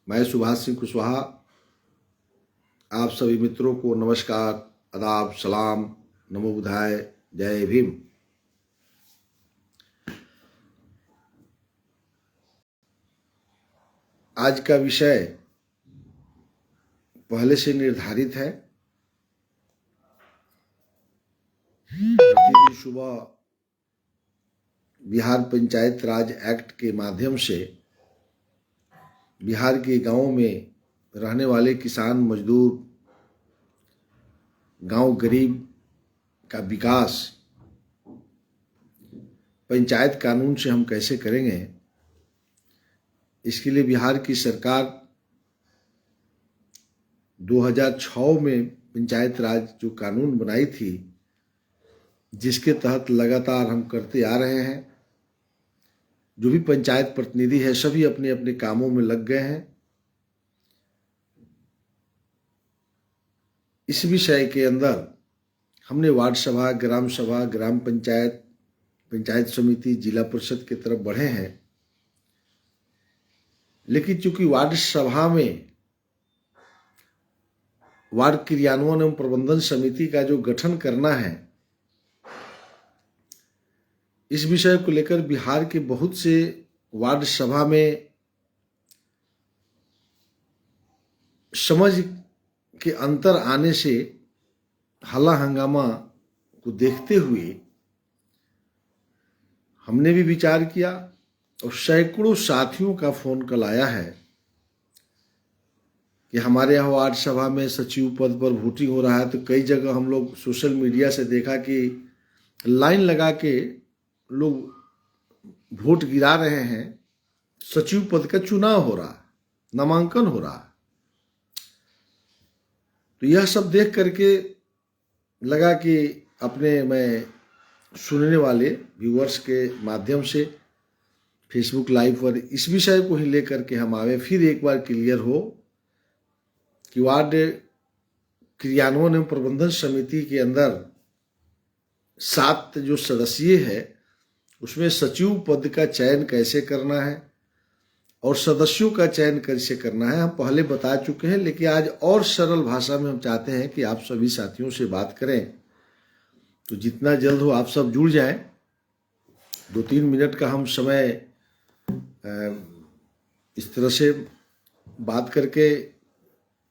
मैं सुभाष सिंह कुशवाहा आप सभी मित्रों को नमस्कार, आदाब, सलाम, नमो बुद्धाय, जय भीम। आज का विषय पहले से निर्धारित है। प्रतिदिन सुबह बिहार पंचायत राज एक्ट के माध्यम से बिहार के गांवों में रहने वाले किसान, मजदूर, गांव गरीब का विकास पंचायत कानून से हम कैसे करेंगे, इसके लिए बिहार की सरकार 2006 में पंचायत राज जो कानून बनाई थी, जिसके तहत लगातार हम करते आ रहे हैं। जो भी पंचायत प्रतिनिधि है सभी अपने अपने कामों में लग गए हैं। इस विषय के अंदर हमने वार्ड सभा, ग्राम सभा, ग्राम पंचायत, पंचायत समिति, जिला परिषद की तरफ बढ़े हैं। लेकिन चूंकि वार्ड सभा में वार्ड क्रियान्वयन एवं प्रबंधन समिति का जो गठन करना है, इस विषय को लेकर बिहार के बहुत से वार्ड सभा में समझ के अंतर आने से हल्ला हंगामा को देखते हुए हमने भी विचार किया और सैकड़ों साथियों का फोन कॉल आया है कि हमारे यहाँ वार्ड सभा में सचिव पद पर वोटिंग हो रहा है। तो कई जगह हम लोग सोशल मीडिया से देखा कि लाइन लगा के लोग वोट गिरा रहे हैं। सचिव पद का चुनाव हो रहा, नामांकन हो रहा। तो यह सब देख करके लगा कि अपने मैं सुनने वाले व्यूअर्स के माध्यम से फेसबुक लाइव पर इस विषय को ही लेकर के हम आवे, फिर एक बार क्लियर हो कि वार्ड क्रियान्वयन एवं प्रबंधन समिति के अंदर 7 जो सदस्यीय है, उसमें सचिव पद का चयन कैसे करना है और सदस्यों का चयन कैसे करना है हम पहले बता चुके हैं। लेकिन आज और सरल भाषा में हम चाहते हैं कि आप सभी साथियों से बात करें, तो जितना जल्द हो आप सब जुड़ जाएं। 2-3 मिनट का हम समय इस तरह से बात करके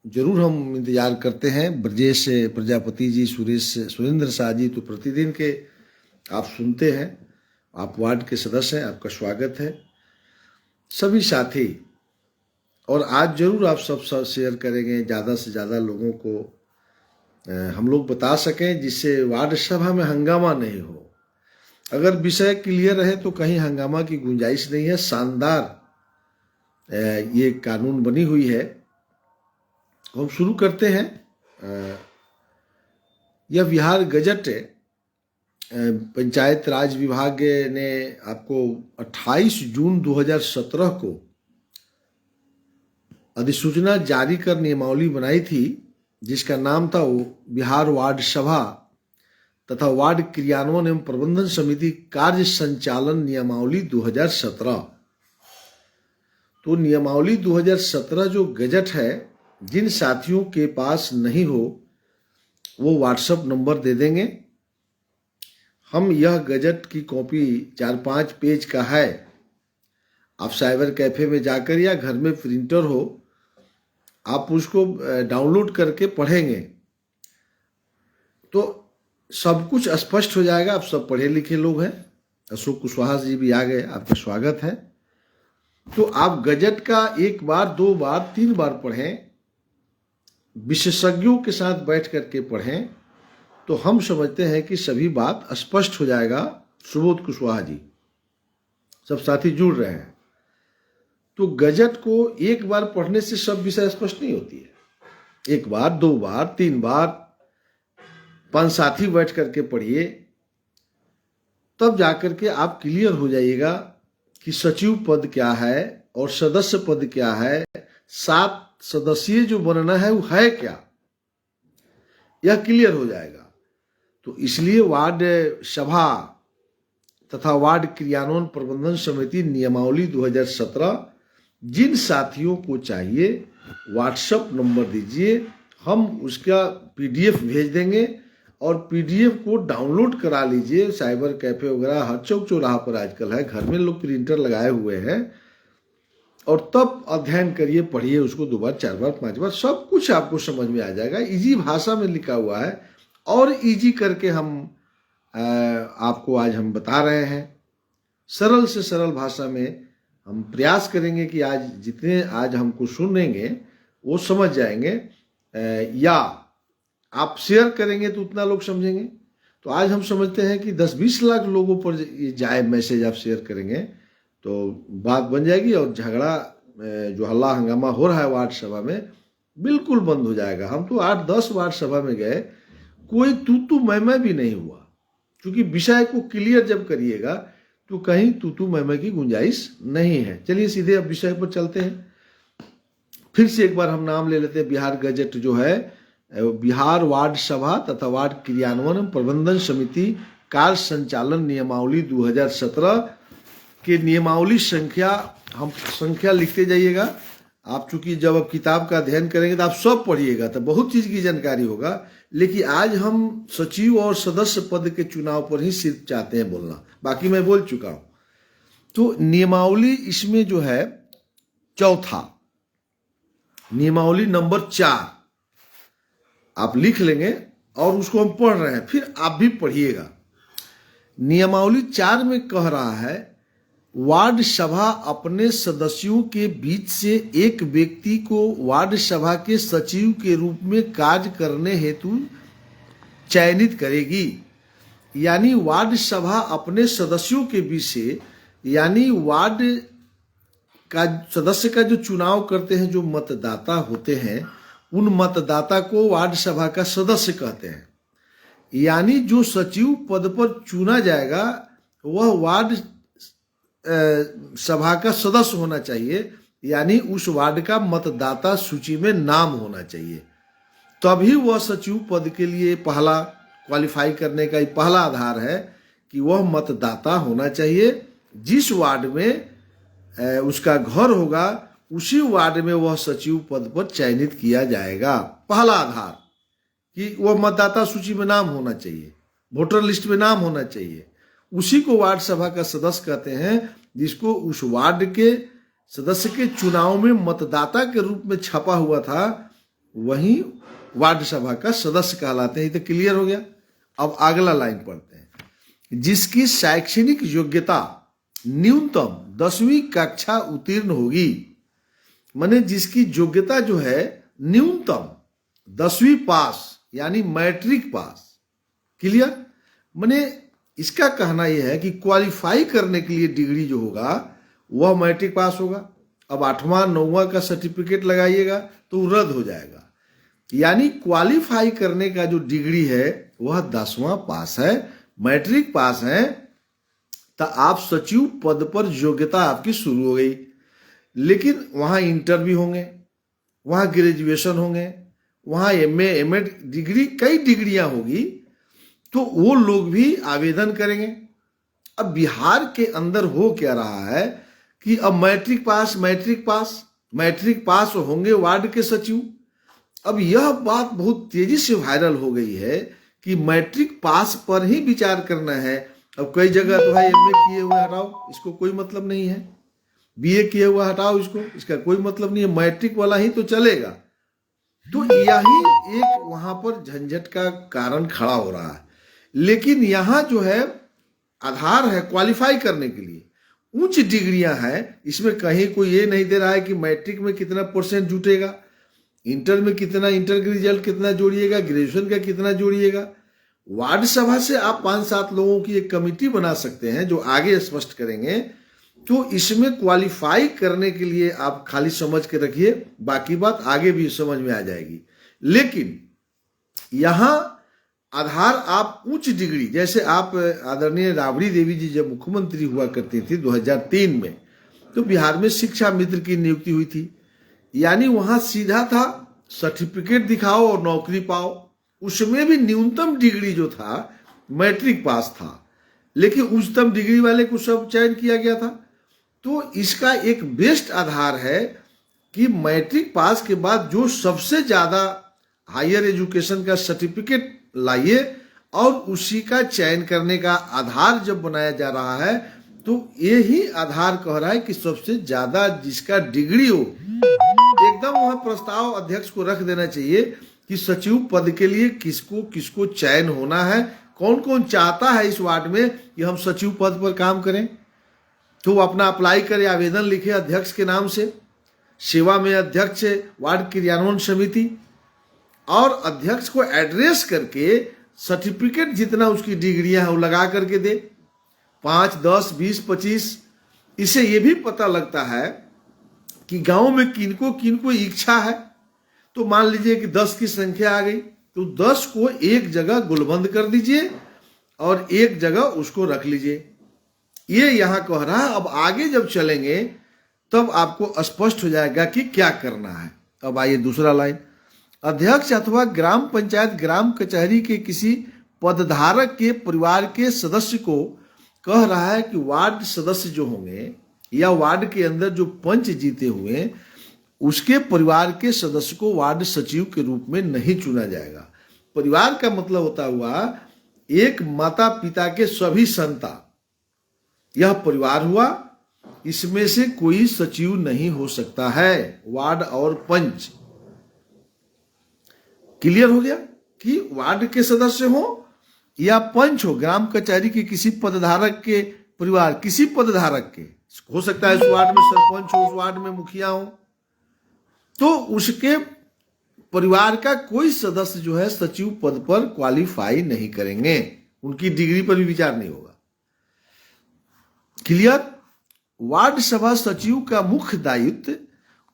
जरूर हम इंतजार करते हैं। ब्रजेश प्रजापति जी, सुरेंद्र शाह जी तो प्रतिदिन के आप सुनते हैं, आप वार्ड के सदस्य हैं, आपका स्वागत है। सभी साथी, और आज जरूर आप सब शेयर करेंगे, ज़्यादा से ज़्यादा लोगों को हम लोग बता सकें, जिससे वार्ड सभा में हंगामा नहीं हो। अगर विषय क्लियर रहे तो कहीं हंगामा की गुंजाइश नहीं है। शानदार ये कानून बनी हुई है। हम शुरू करते हैं। यह बिहार गजट पंचायत राज विभाग ने आपको 28 जून 2017 को अधिसूचना जारी कर नियमावली बनाई थी, जिसका नाम था बिहार वार्ड सभा तथा वार्ड क्रियान्वयन एवं प्रबंधन समिति कार्य संचालन नियमावली 2017। तो नियमावली 2017 जो गजट है, जिन साथियों के पास नहीं हो वो व्हाट्सएप नंबर दे देंगे। हम यह गजट की कॉपी 4-5 पेज का है। आप साइबर कैफे में जाकर या घर में प्रिंटर हो, आप उसको डाउनलोड करके पढ़ेंगे तो सब कुछ स्पष्ट हो जाएगा। आप सब पढ़े लिखे लोग हैं। अशोक कुशवाहा जी भी आ गए, आपका स्वागत है। तो आप गजट का 1 बार, 2 बार, 3 बार पढ़ें, विशेषज्ञों के साथ बैठ करके पढ़ें, तो हम समझते हैं कि सभी बात स्पष्ट हो जाएगा। सुबोध कुशवाहा जी, सब साथी जुड़ रहे हैं। तो गजट को 1 बार पढ़ने से सब विषय स्पष्ट नहीं होती है। 1 बार, 2 बार, 3 बार 5 साथी बैठ करके पढ़िए, तब जाकर के आप क्लियर हो जाइएगा कि सचिव पद क्या है और सदस्य पद क्या है, 7 सदस्यीय जो बनना है वो है क्या, यह क्लियर हो जाएगा। तो इसलिए वार्ड सभा तथा वार्ड क्रियान्वयन प्रबंधन समिति नियमावली 2017 जिन साथियों को चाहिए व्हाट्सएप नंबर दीजिए, हम उसका पीडीएफ भेज देंगे और पीडीएफ को डाउनलोड करा लीजिए। साइबर कैफे वगैरह हर चौक चौराहा पर आजकल है, घर में लोग प्रिंटर लगाए हुए हैं, और तब अध्ययन करिए, पढ़िए उसको 2 बार 4 बार 5 बार, सब कुछ आपको समझ में आ जाएगा। इजी भाषा में लिखा हुआ है और इजी करके हम आपको आज हम बता रहे हैं। सरल से सरल भाषा में हम प्रयास करेंगे कि आज जितने आज हमको सुनेंगे वो समझ जाएंगे, या आप शेयर करेंगे तो उतना लोग समझेंगे। तो आज हम समझते हैं कि 10-20 लाख लोगों पर ये जाए मैसेज आप शेयर करेंगे तो बात बन जाएगी, और झगड़ा जो हल्ला हंगामा हो रहा है वार्ड सभा में बिल्कुल बंद हो जाएगा। हम तो 8-10 वार्ड सभा में गए, कोई तू मैं भी नहीं हुआ, क्योंकि विषय को क्लियर जब करिएगा तो कहीं तू मैं की गुंजाइश नहीं है। चलिए सीधे अब विषय पर चलते हैं। फिर से एक बार हम नाम ले लेते हैं। बिहार गजट जो है, बिहार वार्ड सभा तथा वार्ड क्रियान्वयन प्रबंधन समिति कार्य संचालन नियमावली 2017 के नियमावली संख्या, हम संख्या लिखते जाइएगा। आप चूंकि जब आप किताब का अध्ययन करेंगे तो आप सब पढ़िएगा तो बहुत चीज की जानकारी होगा, लेकिन आज हम सचिव और सदस्य पद के चुनाव पर ही सिर्फ चाहते हैं बोलना, बाकी मैं बोल चुका हूं। तो नियमावली इसमें जो है चौथा, नियमावली नंबर 4 आप लिख लेंगे और उसको हम पढ़ रहे हैं, फिर आप भी पढ़िएगा। नियमावली 4 में कह रहा है, वार्ड सभा अपने सदस्यों के बीच से एक व्यक्ति को वार्ड सभा के सचिव के रूप में कार्य करने हेतु चयनित करेगी। यानी वार्ड सभा अपने सदस्यों के बीच से, यानी वार्ड का सदस्य का जो चुनाव करते हैं, जो मतदाता होते हैं, उन मतदाता को वार्ड सभा का सदस्य कहते हैं। यानी जो सचिव पद पर चुना जाएगा वह वार्ड सभा का सदस्य होना चाहिए, यानी उस वार्ड का मतदाता सूची में नाम होना चाहिए, तभी वह सचिव पद के लिए पहला क्वालिफाई करने का पहला आधार है कि वह मतदाता होना चाहिए। जिस वार्ड में उसका घर होगा उसी वार्ड में वह सचिव पद पर चयनित किया जाएगा। पहला आधार कि वह मतदाता सूची में नाम होना चाहिए, वोटर लिस्ट में नाम होना चाहिए, उसी को वार्ड सभा का सदस्य कहते हैं, जिसको उस वार्ड के सदस्य के चुनाव में मतदाता के रूप में छपा हुआ था, वही वार्ड सभा का सदस्य कहलाते हैं। ये तो क्लियर हो गया। अब अगला लाइन पढ़ते हैं। जिसकी शैक्षणिक योग्यता न्यूनतम 10वीं कक्षा उत्तीर्ण होगी, माने जिसकी योग्यता जो है न्यूनतम 10वीं पास, यानी मैट्रिक पास। क्लियर? माने इसका कहना यह है कि क्वालिफाई करने के लिए डिग्री जो होगा वह मैट्रिक पास होगा। अब 8वां 9वां का सर्टिफिकेट लगाइएगा तो रद्द हो जाएगा। यानी क्वालिफाई करने का जो डिग्री है वह 10वां पास है, मैट्रिक पास है, तो आप सचिव पद पर योग्यता आपकी शुरू हो गई। लेकिन वहां इंटर भी होंगे, वहां ग्रेजुएशन होंगे, वहां एमए एमएड डिग्री, कई डिग्रियां होगी, तो वो लोग भी आवेदन करेंगे। अब बिहार के अंदर हो क्या रहा है कि अब मैट्रिक पास होंगे वार्ड के सचिव। अब यह बात बहुत तेजी से वायरल हो गई है कि मैट्रिक पास पर ही विचार करना है। अब कई जगह तो है एमए किए हुए हटाओ, इसको कोई मतलब नहीं है, बीए किए हुआ हटाओ, इसका कोई मतलब नहीं है, मैट्रिक वाला ही तो चलेगा। तो यही एक वहां पर झंझट का कारण खड़ा हो रहा है। लेकिन यहां जो है आधार है क्वालिफाई करने के लिए, उच्च डिग्रियां हैं। इसमें कहीं कोई ये नहीं दे रहा है कि मैट्रिक में कितना % जुटेगा, इंटर में कितना, इंटर के रिजल्ट कितना जोड़िएगा, ग्रेजुएशन का कितना जोड़िएगा। वार्ड सभा से आप 5-7 लोगों की एक कमिटी बना सकते हैं जो आगे स्पष्ट करेंगे। तो इसमें क्वालिफाई करने के लिए आप खाली समझ के रखिए, बाकी बात आगे भी समझ में आ जाएगी। लेकिन यहां आधार आप उच्च डिग्री, जैसे आप आदरणीय राबड़ी देवी जी जब मुख्यमंत्री हुआ करती थी 2003 में, तो बिहार में शिक्षा मित्र की नियुक्ति हुई थी। यानी वहां सीधा था सर्टिफिकेट दिखाओ और नौकरी पाओ। उसमें भी न्यूनतम डिग्री जो था मैट्रिक पास था, लेकिन उच्चतम डिग्री वाले को सब चयन किया गया था। तो इसका एक बेस्ट आधार है कि मैट्रिक पास के बाद जो सबसे ज़्यादा हायर एजुकेशन का सर्टिफिकेट लाइए, और उसी का चयन करने का आधार जब बनाया जा रहा है तो यही आधार कह रहा है कि सबसे ज़्यादा जिसका डिग्री हो, एकदम वह प्रस्ताव अध्यक्ष को रख देना चाहिए कि सचिव पद के लिए किसको किसको चयन होना है, कौन कौन चाहता है इस वार्ड में कि हम सचिव पद पर काम करें, तो वो अपना अप्लाई करे, आवेदन लिखे अध्यक्ष के नाम से। सेवा में अध्यक्ष वार्ड क्रियान्वयन समिति, और अध्यक्ष को एड्रेस करके सर्टिफिकेट जितना उसकी डिग्रियां हैं वो लगा करके दे, 5, 10, 20, 25। इससे ये भी पता लगता है कि गांव में किनको इच्छा है। तो मान लीजिए कि 10 की संख्या आ गई, तो 10 को एक जगह गुलबंद कर दीजिए और एक जगह उसको रख लीजिए। ये यहां कह रहा है। अब आगे जब चलेंगे तब आपको स्पष्ट हो जाएगा कि क्या करना है। अब आइए दूसरा लाइन, अध्यक्ष अथवा ग्राम पंचायत ग्राम कचहरी के किसी पदधारक के परिवार के सदस्य को कह रहा है कि वार्ड सदस्य जो होंगे या वार्ड के अंदर जो पंच जीते हुए, उसके परिवार के सदस्य को वार्ड सचिव के रूप में नहीं चुना जाएगा। परिवार का मतलब होता हुआ एक माता पिता के सभी संतान, यह परिवार हुआ। इसमें से कोई सचिव नहीं हो सकता है, वार्ड और पंच। क्लियर हो गया कि वार्ड के सदस्य हो या पंच हो, ग्राम कचहरी के किसी पदधारक के परिवार, किसी पदधारक के, हो सकता है उस वार्ड में सरपंच हो, उस वार्ड में मुखिया हो, तो उसके परिवार का कोई सदस्य जो है सचिव पद पर क्वालिफाई नहीं करेंगे, उनकी डिग्री पर भी विचार नहीं होगा। क्लियर। वार्ड सभा सचिव का मुख्य दायित्व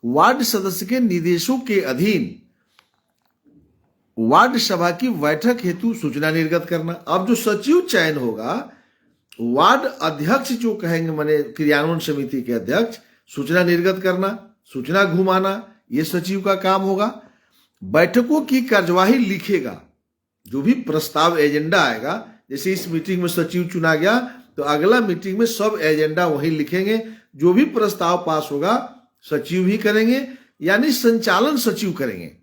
वार्ड सदस्य के निर्देशों के अधीन वार्ड सभा की बैठक हेतु सूचना निर्गत करना। अब जो सचिव चयन होगा, वार्ड अध्यक्ष जो कहेंगे, माने क्रियान्वयन समिति के अध्यक्ष, सूचना निर्गत करना, सूचना घुमाना, ये सचिव का काम होगा। बैठकों की कार्यवाही लिखेगा, जो भी प्रस्ताव एजेंडा आएगा, जैसे इस मीटिंग में सचिव चुना गया तो अगला मीटिंग में सब एजेंडा वही लिखेंगे। जो भी प्रस्ताव पास होगा सचिव ही करेंगे, यानी संचालन सचिव करेंगे।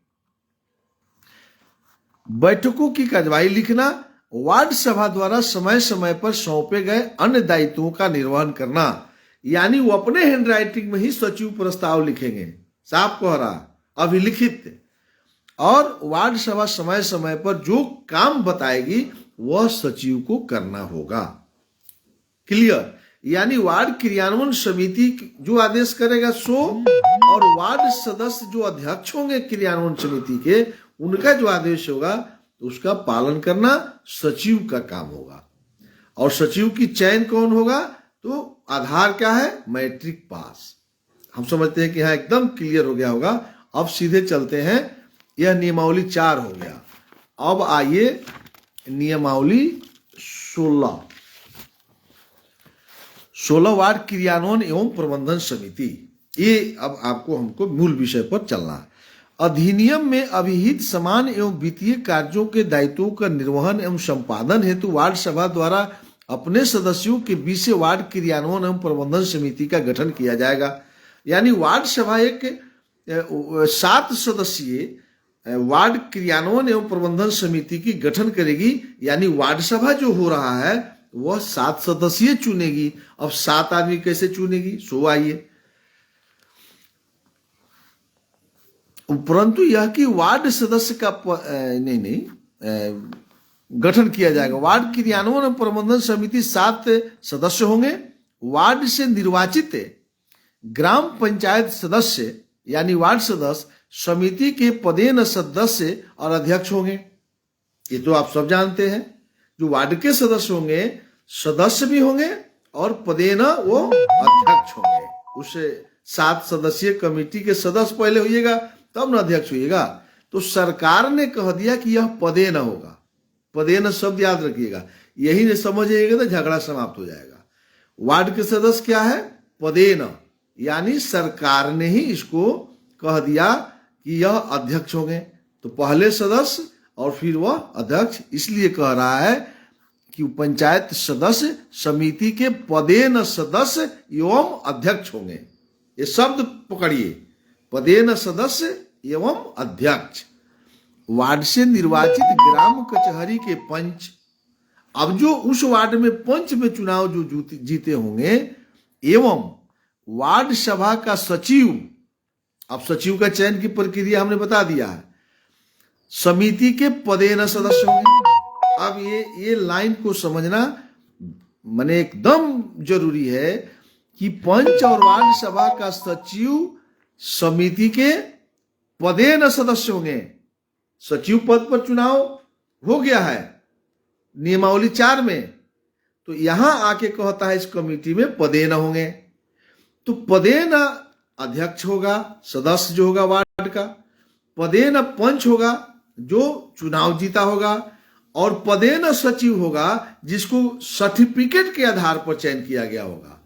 बैठकों की कार्यवाही लिखना, वार्ड सभा द्वारा समय समय पर सौंपे गए अन्य दायित्वों का निर्वहन करना, यानी वो अपने हैंडराइटिंग में ही सचिव प्रस्ताव लिखेंगे, साफ कह रहा अभिलिखित। और वार्ड सभा समय समय पर जो काम बताएगी वह सचिव को करना होगा। क्लियर। यानी वार्ड क्रियान्वयन समिति जो आदेश करेगा सो, और वार्ड सदस्य जो अध्यक्ष होंगे क्रियान्वयन समिति के, उनका जो आदेश होगा तो उसका पालन करना सचिव का काम होगा। और सचिव की चयन कौन होगा, तो आधार क्या है, मैट्रिक पास। हम समझते हैं कि यहाँ एकदम क्लियर हो गया होगा। अब सीधे चलते हैं, यह नियमावली 4 हो गया। अब आइए नियमावली 16 वार्ड क्रियान्वयन एवं प्रबंधन समिति। ये अब आपको हमको मूल विषय पर चलना है। अधिनियम में अभिहित समान एवं वित्तीय कार्यों के दायित्वों का निर्वहन एवं संपादन हेतु वार्ड सभा द्वारा अपने सदस्यों के बीच से वार्ड क्रियान्वयन एवं प्रबंधन समिति का गठन किया जाएगा। यानी वार्ड सभा एक 7 सदस्यीय वार्ड क्रियान्वयन एवं प्रबंधन समिति की गठन करेगी। यानी वार्ड सभा जो हो रहा है वह 7 सदस्यीय चुनेगी। अब 7 आदमी कैसे चुनेगी, सो आइए। परंतु यह कि वार्ड सदस्य का गठन किया जाएगा। वार्ड क्रियान्वयन और प्रबंधन समिति 7 सदस्य होंगे। वार्ड से निर्वाचित ग्राम पंचायत सदस्य यानी वार्ड सदस्य समिति के पदेन सदस्य और अध्यक्ष होंगे। ये तो आप सब जानते हैं। जो वार्ड के सदस्य होंगे, सदस्य भी होंगे और पदेन वो अध्यक्ष होंगे। उस 7 सदस्यीय कमेटी के सदस्य पहले होइएगा, तब न अध्यक्ष होइएगा। तो सरकार ने कह दिया कि यह पदे न होगा। पदे न शब्द याद रखिएगा, यही नहीं समझिएगा तो झगड़ा समाप्त हो जाएगा। वार्ड के सदस्य क्या है, पदे न, यानी सरकार ने ही इसको कह दिया कि यह अध्यक्ष होंगे। तो पहले सदस्य और फिर वह अध्यक्ष, इसलिए कह रहा है कि पंचायत सदस्य समिति के पदेन सदस्य एवं अध्यक्ष होंगे। ये शब्द पकड़िए, पदेन सदस्य एवं अध्यक्ष। वार्ड से निर्वाचित ग्राम कचहरी के पंच, अब जो उस वार्ड में पंच में चुनाव जो जीते होंगे, एवं वार्ड सभा का सचिव, अब सचिव का चयन की प्रक्रिया हमने बता दिया है, समिति के पदेन सदस्य होंगे। अब ये लाइन को समझना माने एकदम जरूरी है कि पंच और वार्ड सभा का सचिव समिति के पदेन सदस्य होंगे। सचिव पद पर चुनाव हो गया है नियमावली 4 में, तो यहां आके कहता है इस कमेटी में पदेन होंगे। तो पदेन अध्यक्ष होगा, सदस्य जो होगा वार्ड का, पदेन पंच होगा जो चुनाव जीता होगा, और पदेन सचिव होगा जिसको सर्टिफिकेट के आधार पर चयन किया गया होगा।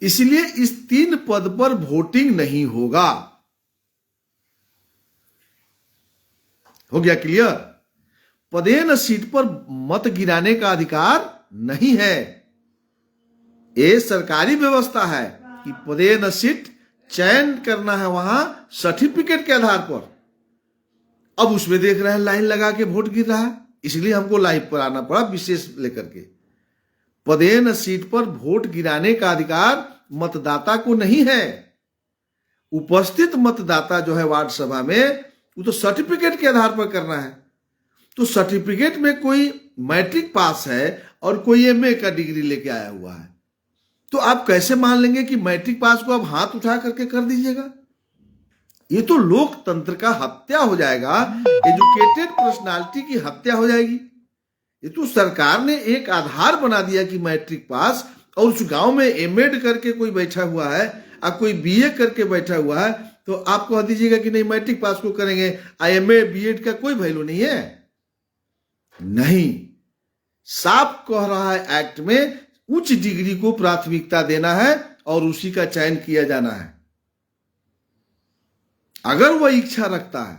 इसलिए इस 3 पद पर वोटिंग नहीं होगा। हो गया क्लियर? पदेन सीट पर मत गिराने का अधिकार नहीं है। ये सरकारी व्यवस्था है कि पदेन सीट चयन करना है वहां सर्टिफिकेट के आधार पर। अब उसमें देख रहे हैं लाइन लगा के वोट गिर रहा है, इसलिए हमको लाइव पर आना पड़ा विशेष लेकर के। पदेन सीट पर वोट गिराने का अधिकार मतदाता को नहीं है। उपस्थित मतदाता जो है वार्ड सभा में, वो तो सर्टिफिकेट के आधार पर करना है। तो सर्टिफिकेट में कोई मैट्रिक पास है और कोई एमए का डिग्री लेके आया हुआ है, तो आप कैसे मान लेंगे कि मैट्रिक पास को आप हाथ उठा करके कर दीजिएगा? ये तो लोकतंत्र का हत्या हो जाएगा, एजुकेटेड पर्सनालिटी की हत्या हो जाएगी। ये तो सरकार ने एक आधार बना दिया कि मैट्रिक पास, और उस गांव में एमएड करके कोई बैठा हुआ है और कोई बीए करके बैठा हुआ है, तो आप कह दीजिएगा कि नहीं मैट्रिक पास को करेंगे, एमए बीएड का कोई वैल्यू नहीं है। नहीं, साफ कह रहा है एक्ट में उच्च डिग्री को प्राथमिकता देना है और उसी का चयन किया जाना है अगर वह इच्छा रखता है।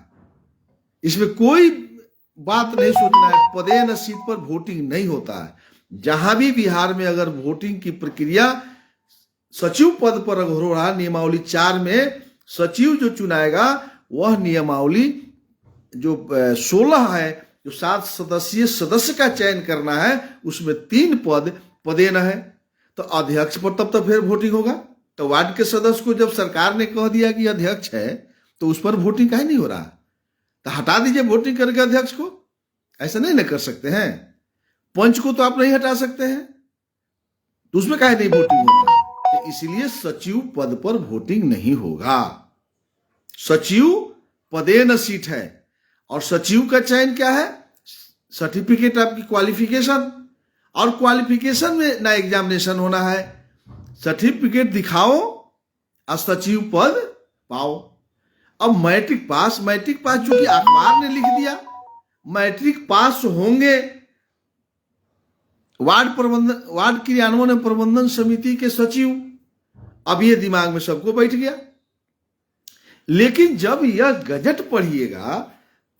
इसमें कोई बात नहीं सोचना है। पदेन सीट पर वोटिंग नहीं होता है। जहां भी बिहार में अगर वोटिंग की प्रक्रिया सचिव पद पर अगर हो रहा, नियमावली 4 में सचिव जो चुनाएगा वह नियमावली जो 16 है, जो 7 सदस्यीय सदस्य का चयन करना है, उसमें 3 पद पदेन है। तो अध्यक्ष पर तब फिर वोटिंग होगा। तो वार्ड के सदस्य को जब सरकार ने कह दिया कि अध्यक्ष है, तो उस पर वोटिंग काहे नहीं हो रहा? तो हटा दीजिए वोटिंग करके अध्यक्ष को। ऐसा नहीं ना कर सकते हैं। पंच को तो आप नहीं हटा सकते हैं, तो उसमें काहे नहीं वोटिंग होगा? तो इसलिए सचिव पद पर वोटिंग नहीं होगा। सचिव पदेन सीट है, और सचिव का चयन क्या है? सर्टिफिकेट आपकी क्वालिफिकेशन, और क्वालिफिकेशन में ना एग्जामिनेशन होना है। सर्टिफिकेट दिखाओ और सचिव पद पाओ। अब मैट्रिक पास चूंकि अखबार ने लिख दिया, मैट्रिक पास होंगे वार्ड क्रियान्वयन एवं प्रबंधन समिति के सचिव। अब ये दिमाग में सबको बैठ गया। लेकिन जब यह गजट पढ़िएगा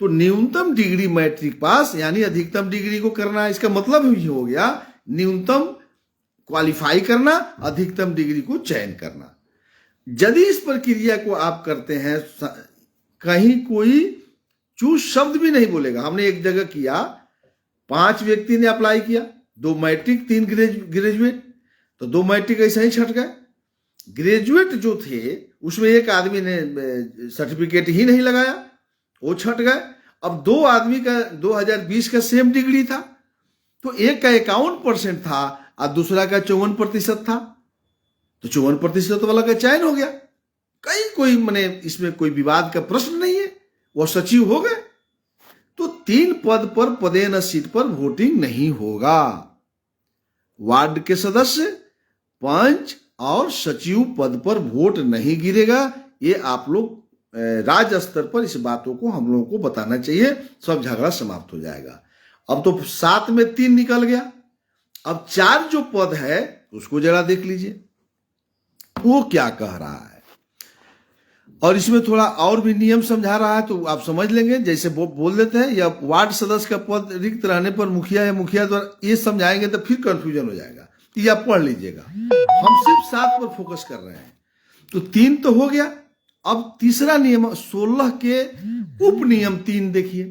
तो न्यूनतम डिग्री मैट्रिक पास यानी अधिकतम डिग्री को करना, इसका मतलब ही हो गया न्यूनतम क्वालिफाई करना, अधिकतम डिग्री को चयन करना। यदि इस प्रक्रिया को आप करते हैं, कहीं कोई चूज शब्द भी नहीं बोलेगा। हमने एक जगह किया, 5 व्यक्ति ने अप्लाई किया, 2 मैट्रिक 3 ग्रेजुएट, तो 2 मैट्रिक ऐसे ही छट गए। ग्रेजुएट जो थे उसमें एक आदमी ने सर्टिफिकेट ही नहीं लगाया, वो छट गए। अब 2 आदमी का 2020 का सेम डिग्री था, तो एक का 51% था और दूसरा का 54% था, तो 54% वाला का चयन हो गया। कोई माने इसमें कोई विवाद का प्रश्न नहीं है, वो सचिव हो गए। तो 3 पद पर पदेन सीट पर वोटिंग नहीं होगा। वार्ड के सदस्य, पंच और सचिव पद पर वोट नहीं गिरेगा। ये आप लोग राज्य स्तर पर इस बातों को हम लोगों को बताना चाहिए, सब झगड़ा समाप्त हो जाएगा। अब तो 7 में 3 निकल गया। अब 4 जो पद है उसको जरा देख लीजिए, वो क्या कह रहा है। और इसमें थोड़ा और भी नियम समझा रहा है, तो आप समझ लेंगे। जैसे बोल देते हैं, या वार्ड सदस्य का पद रिक्त रहने पर मुखिया या मुखिया द्वारा, ये समझाएंगे तो फिर कंफ्यूजन हो जाएगा। ये आप पढ़ लीजिएगा, हम सिर्फ 7 पर फोकस कर रहे हैं। तो 3 तो हो गया। अब तीसरा नियम 16 के उप नियम 3 देखिए।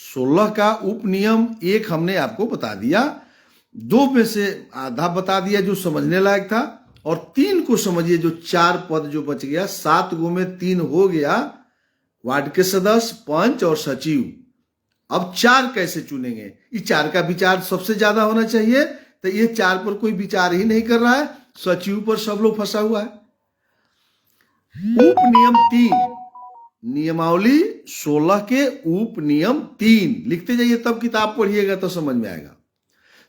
16 का उप नियम 1 हमने आपको बता दिया, 2 में से आधा बता दिया जो समझने लायक था, और 3 को समझिए, जो 4 पद जो बच गया। 7 गो में 3 हो गया, वार्ड के सदस्य, पंच और सचिव। अब 4 कैसे चुनेंगे? इस 4 का विचार सबसे ज्यादा होना चाहिए, तो ये 4 पर कोई विचार ही नहीं कर रहा है, सचिव पर सब लोग फंसा हुआ है। उप नियम 3, नियमावली 16 के उप नियम 3 लिखते जाइए, तब किताब पढ़िएगा तो समझ में आएगा।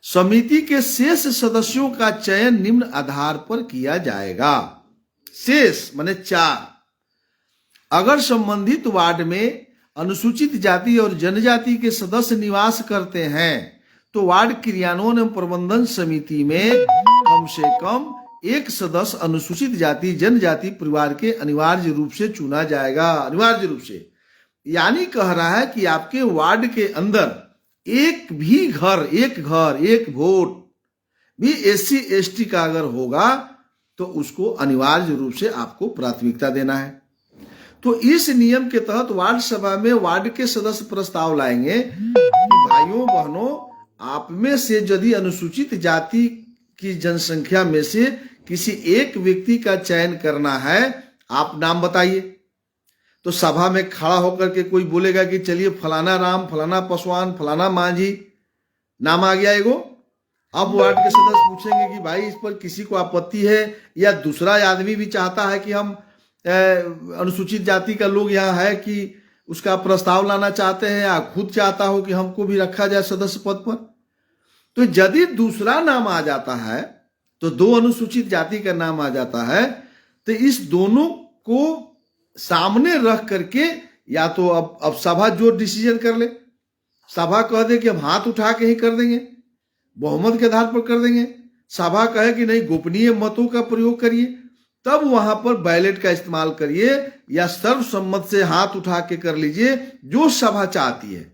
समिति के शेष सदस्यों का चयन निम्न आधार पर किया जाएगा। शेष माने 4। अगर संबंधित वार्ड में अनुसूचित जाति और जनजाति के सदस्य निवास करते हैं, तो वार्ड क्रियान्वयन एवं प्रबंधन समिति में कम से कम एक सदस्य अनुसूचित जाति जनजाति परिवार के अनिवार्य रूप से चुना जाएगा। अनिवार्य रूप से, यानी कह रहा है कि आपके वार्ड के अंदर एक वोट भी SC ST का अगर होगा, तो उसको अनिवार्य रूप से आपको प्राथमिकता देना है। तो इस नियम के तहत वार्ड सभा में वार्ड के सदस्य प्रस्ताव लाएंगे कि भाइयों बहनों, आप में से यदि अनुसूचित जाति की जनसंख्या में से किसी एक व्यक्ति का चयन करना है, आप नाम बताइए। तो सभा में खड़ा होकर के कोई बोलेगा कि चलिए फलाना राम, फलाना पासवान, फलाना मांझी, नाम आ गया एगो। अब वार्ड के सदस्य पूछेंगे कि भाई इस पर किसी को आपत्ति है, या दूसरा आदमी भी चाहता है कि हम अनुसूचित जाति का लोग यहाँ है कि उसका प्रस्ताव लाना चाहते हैं, या खुद चाहता हो कि हमको भी रखा जाए सदस्य पद पर। तो यदि दूसरा नाम आ जाता है, तो 2 अनुसूचित जाति का नाम आ जाता है, तो इस दोनों को सामने रख करके, या तो अब सभा जो डिसीजन कर ले, सभा कह दे कि हम हाथ उठा के ही कर देंगे, बहुमत के आधार पर कर देंगे। सभा कहे कि नहीं, गोपनीय मतों का प्रयोग करिए, तब वहां पर बैलेट का इस्तेमाल करिए, या सर्वसम्मत से हाथ उठा के कर लीजिए, जो सभा चाहती है।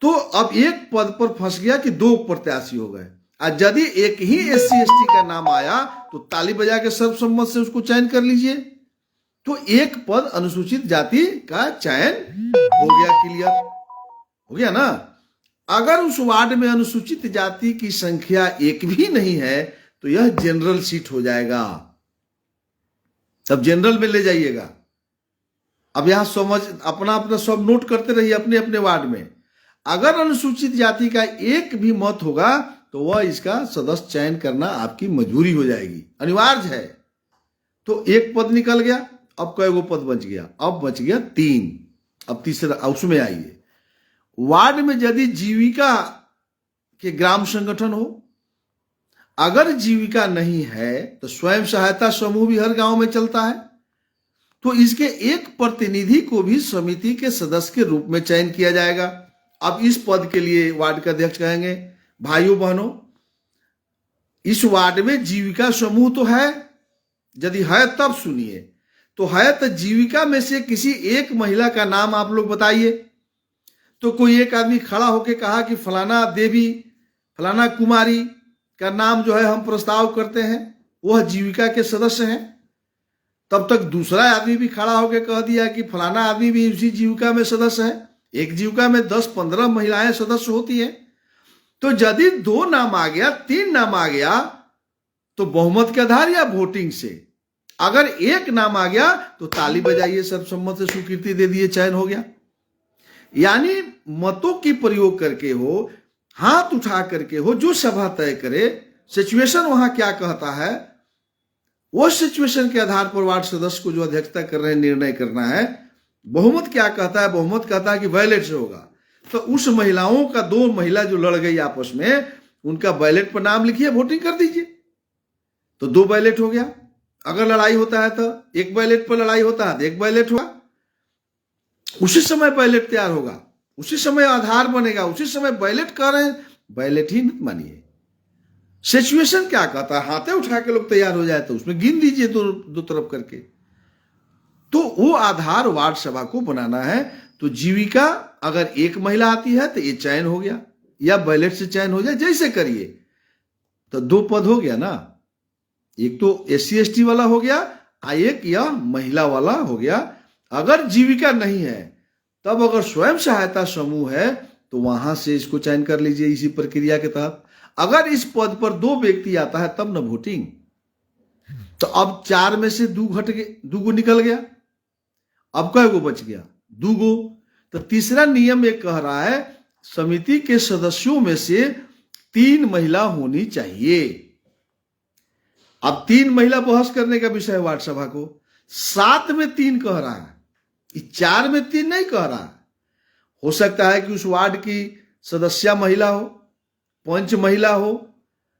तो अब एक पद पर फंस गया कि 2 प्रत्याशी हो गए, और यदि एक ही SC ST का नाम आया, तो ताली बजा के सर्वसम्मत से उसको चयन कर लीजिए। तो एक पद अनुसूचित जाति का चयन हो गया, क्लियर हो गया ना। अगर उस वार्ड में अनुसूचित जाति की संख्या 1 भी नहीं है, तो यह जनरल सीट हो जाएगा। तब जनरल में ले जाइएगा। अब यहां समझ, अपना अपना सब नोट करते रहिए अपने अपने वार्ड में। अगर अनुसूचित जाति का 1 भी मत होगा, तो वह इसका सदस्य चयन करना आपकी मजबूरी हो जाएगी, अनिवार्य है। तो 1 पद निकल गया। अब कई गो पद बच गया? अब बच गया 3। अब तीसरा, उसमें आइए। वार्ड में यदि जीविका के ग्राम संगठन हो, अगर जीविका नहीं है तो स्वयं सहायता समूह भी हर गांव में चलता है, तो इसके एक प्रतिनिधि को भी समिति के सदस्य के रूप में चयन किया जाएगा। अब इस पद के लिए वार्ड का अध्यक्ष कहेंगे, भाइयों बहनों, इस वार्ड में जीविका समूह तो है, यदि है तब सुनिए, तो है तो जीविका में से किसी एक महिला का नाम आप लोग बताइए। तो कोई एक आदमी खड़ा होकर कहा कि फलाना देवी, फलाना कुमारी का नाम जो है हम प्रस्ताव करते हैं, वह जीविका के सदस्य हैं। तब तक दूसरा आदमी भी खड़ा होकर कह दिया कि फलाना आदमी भी उसी जीविका में सदस्य है। एक जीविका में 10-15 महिलाएं सदस्य होती हैं। तो यदि 2 नाम आ गया, 3 नाम आ गया, तो बहुमत के आधार या वोटिंग से। अगर 1 नाम आ गया तो ताली बजाइए, सर्वसम्मत से स्वीकृति दे दिए, चयन हो गया। यानी मतों की प्रयोग करके हो, हाथ उठा करके हो, जो सभा तय करे, सिचुएशन वहां क्या कहता है, वो सिचुएशन के आधार पर वार्ड सदस्य को जो अध्यक्षता कर रहे हैं निर्णय करना है। बहुमत क्या कहता है? बहुमत कहता है कि बैलेट से होगा। तो उस महिलाओं का, 2 महिला जो लड़ गई आपस में, उनका बैलेट पर नाम लिखिए, वोटिंग कर दीजिए, तो 2 बैलेट हो गया। अगर लड़ाई होता है तो 1 बैलेट पर लड़ाई होता है तो 1 बैलेट होगा। उसी समय बैलेट तैयार होगा, उसी समय आधार बनेगा, उसी समय बैलेट कर रहे हैं, बैलेट ही मत मानिए। सिचुएशन क्या कहता है? हाथे उठा के लोग तैयार हो जाए तो उसमें गिन दीजिए, दो तरफ करके। तो वो आधार वार्ड सभा को बनाना है। तो जीविका अगर एक महिला आती है तो ये चयन हो गया, या बैलेट से चयन हो जाए, जैसे करिए। तो 2 पद हो गया ना, एक तो SC ST वाला हो गया, एक यह महिला वाला हो गया। अगर जीविका नहीं है, तब अगर स्वयं सहायता समूह है तो वहां से इसको चयन कर लीजिए इसी प्रक्रिया के तहत। अगर इस पद पर 2 व्यक्ति आता है तब न वोटिंग। तो अब 4 में से 2 घट गए, 2 गो निकल गया, अब कै गो बच गया? 2 गो। तो तीसरा नियम ये कह रहा है समिति के सदस्यों में से 3 महिला होनी चाहिए। अब 3 महिला बहस करने का विषय वार्ड सभा को। 7 में 3 कह रहा है, 4 में 3 नहीं कह रहा है। हो सकता है कि उस वार्ड की सदस्या महिला हो, पंच महिला हो,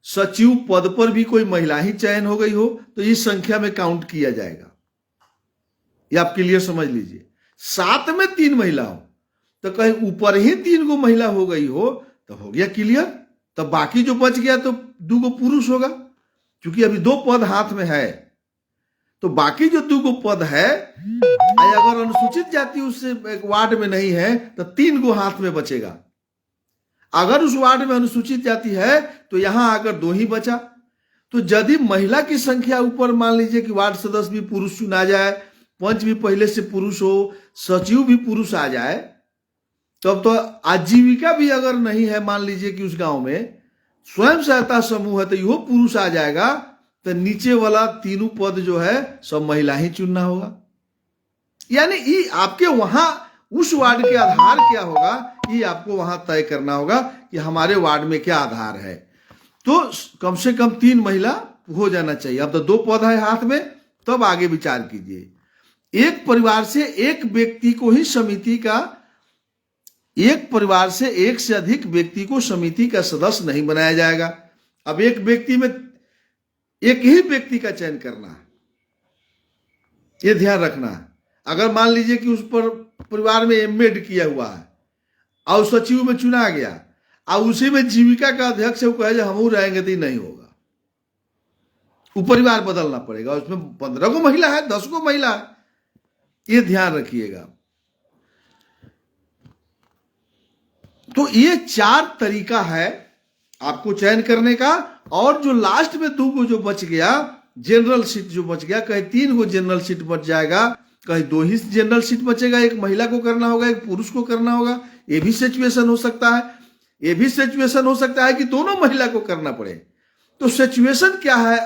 सचिव पद पर भी कोई महिला ही चयन हो गई हो, तो इस संख्या में काउंट किया जाएगा। ये आप क्लियर समझ लीजिए। 7 में 3 महिला हो, तो कहीं ऊपर ही 3 गो महिला हो गई हो तो हो गया क्लियर। तो बाकी जो बच गया तो 2 गो पुरुष होगा, क्योंकि अभी 2 पद हाथ में है। तो बाकी जो 2 गो पद है, अगर अनुसूचित जाति उससे एक वार्ड में नहीं है तो 3 गो हाथ में बचेगा। अगर उस वार्ड में अनुसूचित जाति है तो यहां आकर 2 ही बचा। तो यदि महिला की संख्या ऊपर मान लीजिए कि वार्ड सदस्य भी पुरुष चुना जाए, पंच भी पहले से पुरुष हो, सचिव भी पुरुष आ जाए, तब तो आजीविका भी अगर नहीं है, मान लीजिए कि उस गांव में स्वयं सहायता समूह है तो यो पुरुष आ जाएगा, तो नीचे वाला 3 पद जो है सब महिला ही चुनना होगा। यानी ये आपके वहां उस वार्ड के आधार क्या होगा, ये आपको वहां तय करना होगा कि हमारे वार्ड में क्या आधार है। तो कम से कम 3 महिला हो जाना चाहिए। अब तो 2 पद है हाथ में, तब आगे विचार कीजिए। एक परिवार से एक व्यक्ति को ही समिति का, एक परिवार से एक से अधिक व्यक्ति को समिति का सदस्य नहीं बनाया जाएगा। अब एक व्यक्ति में एक ही व्यक्ति का चयन करना है, ये ध्यान रखना है। अगर मान लीजिए कि उस पर परिवार में MA किया हुआ है और सचिव में चुना गया और उसी में जीविका का अध्यक्ष है, वो कहे हम रहेंगे तो नहीं होगा, वो परिवार बदलना पड़ेगा। उसमें 15 गो महिला है, 10 गो महिला है, ये ध्यान रखिएगा। तो ये 4 तरीका है आपको चयन करने का। और जो लास्ट में 2 गो जो बच गया, जनरल सीट जो बच गया, कहीं 3 गो जनरल सीट बच जाएगा, कहीं 2 ही जनरल सीट बचेगा, एक महिला को करना होगा, एक पुरुष को करना होगा। ये भी सिचुएशन हो सकता है। ये भी सिचुएशन हो सकता है कि दोनों महिला को करना पड़े। तो सिचुएशन क्या है,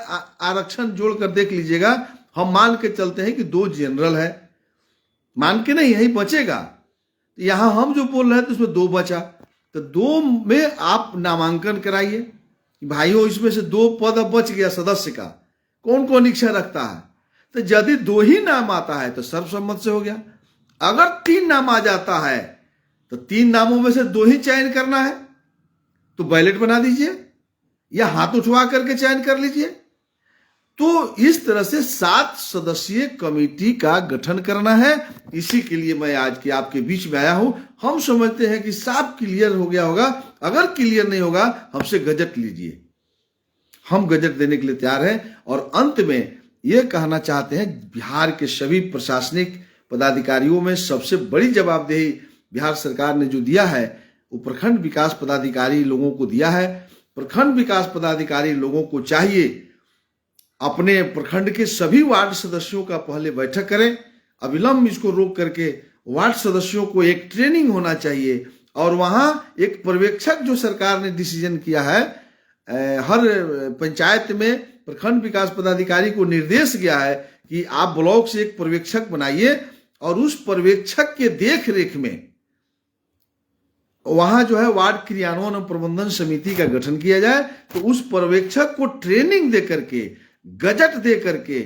आरक्षण जोड़कर देख लीजिएगा। हम मान के चलते हैं कि 2 जनरल है, मान के नहीं, यही बचेगा। यहां हम जो बोल रहे हैं तो उसमें 2 बचा, तो 2 में आप नामांकन कराइए। भाइयों, इसमें से 2 पद अब बच गया सदस्य का, कौन कौन इच्छा रखता है? तो यदि 2 ही नाम आता है तो सर्वसम्मत से हो गया। अगर 3 नाम आ जाता है तो 3 नामों में से 2 ही चयन करना है, तो बैलेट बना दीजिए या हाथ उठवा करके चयन कर लीजिए। तो इस तरह से 7 सदस्यीय कमेटी का गठन करना है। इसी के लिए मैं आज के आपके बीच में आया हूं। हम समझते हैं कि साफ क्लियर हो गया होगा। अगर क्लियर नहीं होगा, हमसे गजट लीजिए, हम गजट देने के लिए तैयार हैं। और अंत में यह कहना चाहते हैं, बिहार के सभी प्रशासनिक पदाधिकारियों में सबसे बड़ी जवाबदेही बिहार सरकार ने जो दिया है, वो प्रखंड विकास पदाधिकारी लोगों को दिया है। प्रखंड विकास पदाधिकारी लोगों को चाहिए अपने प्रखंड के सभी वार्ड सदस्यों का पहले बैठक करें, अविलंब इसको रोक करके वार्ड सदस्यों को एक ट्रेनिंग होना चाहिए। और वहां एक पर्यवेक्षक जो सरकार ने डिसीजन किया है, हर पंचायत में प्रखंड विकास पदाधिकारी को निर्देश गया है कि आप ब्लॉक से एक पर्यवेक्षक बनाइए और उस पर्यवेक्षक के देख रेख में वहां जो है वार्ड क्रियान्वयन और प्रबंधन समिति का गठन किया जाए। तो उस पर्यवेक्षक को ट्रेनिंग दे करके, गजट दे करके,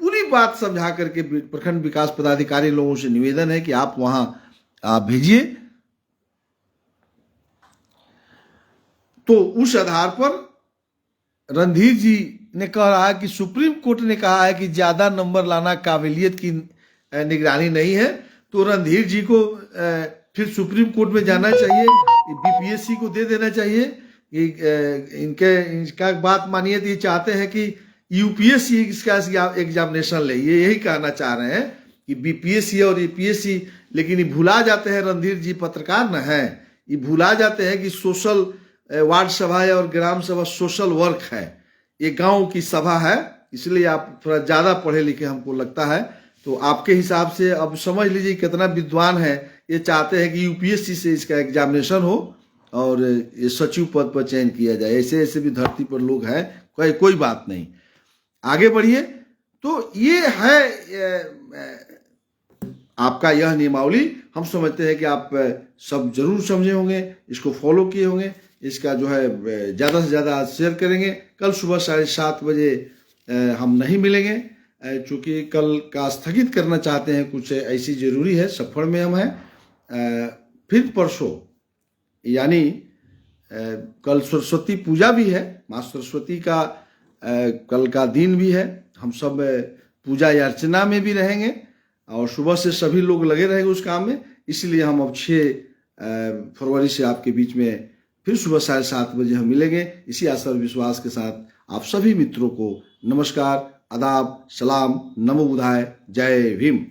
पूरी बात समझा करके प्रखंड विकास पदाधिकारी लोगों से निवेदन है कि आप वहां आप भेजिए। तो उस आधार पर रणधीर जी ने कह रहा है कि सुप्रीम कोर्ट ने कहा है कि ज्यादा नंबर लाना काबिलियत की निगरानी नहीं है। तो रणधीर जी को फिर सुप्रीम कोर्ट में जाना चाहिए, BPSC को दे देना चाहिए कि इनका बात मानिए। तो ये चाहते हैं कि UPSC इसका एग्जामिनेशन ले, ये यही कहना चाह रहे हैं कि बीपीएससी और यूपीएससी, लेकिन ये भुला जाते हैं, रणधीर जी पत्रकार न है, ये भुला जाते हैं कि सोशल वार्ड सभा है और ग्राम सभा सोशल वर्क है, ये गांव की सभा है। इसलिए आप थोड़ा ज़्यादा पढ़े लिखे हमको लगता है। तो आपके हिसाब से अब समझ लीजिए कितना विद्वान है, ये चाहते हैं कि यूपीएससी से इसका एग्जामिनेशन हो और ये सचिव पद पर चयन किया जाए। ऐसे ऐसे भी धरती पर लोग हैं, कोई बात नहीं, आगे बढ़िए। तो ये है आपका यह नियमावली। हम समझते हैं कि आप सब जरूर समझे होंगे, इसको फॉलो किए होंगे, इसका जो है ज़्यादा से ज़्यादा शेयर करेंगे। कल सुबह 7:30 बजे हम नहीं मिलेंगे, चूँकि कल का स्थगित करना चाहते हैं, कुछ ऐसी ज़रूरी है, सफर में हम हैं। फिर परसों यानी कल सरस्वती पूजा भी है, माँ सरस्वती का कल का दिन भी है। हम सब पूजा या अर्चना में भी रहेंगे और सुबह से सभी लोग लगे रहेंगे उस काम में। इसलिए हम अब 6 फरवरी से आपके बीच में फिर सुबह 7:30 बजे हम मिलेंगे। इसी आशा और विश्वास के साथ आप सभी मित्रों को नमस्कार, आदाब, सलाम, नमो बुधाय, जय भीम।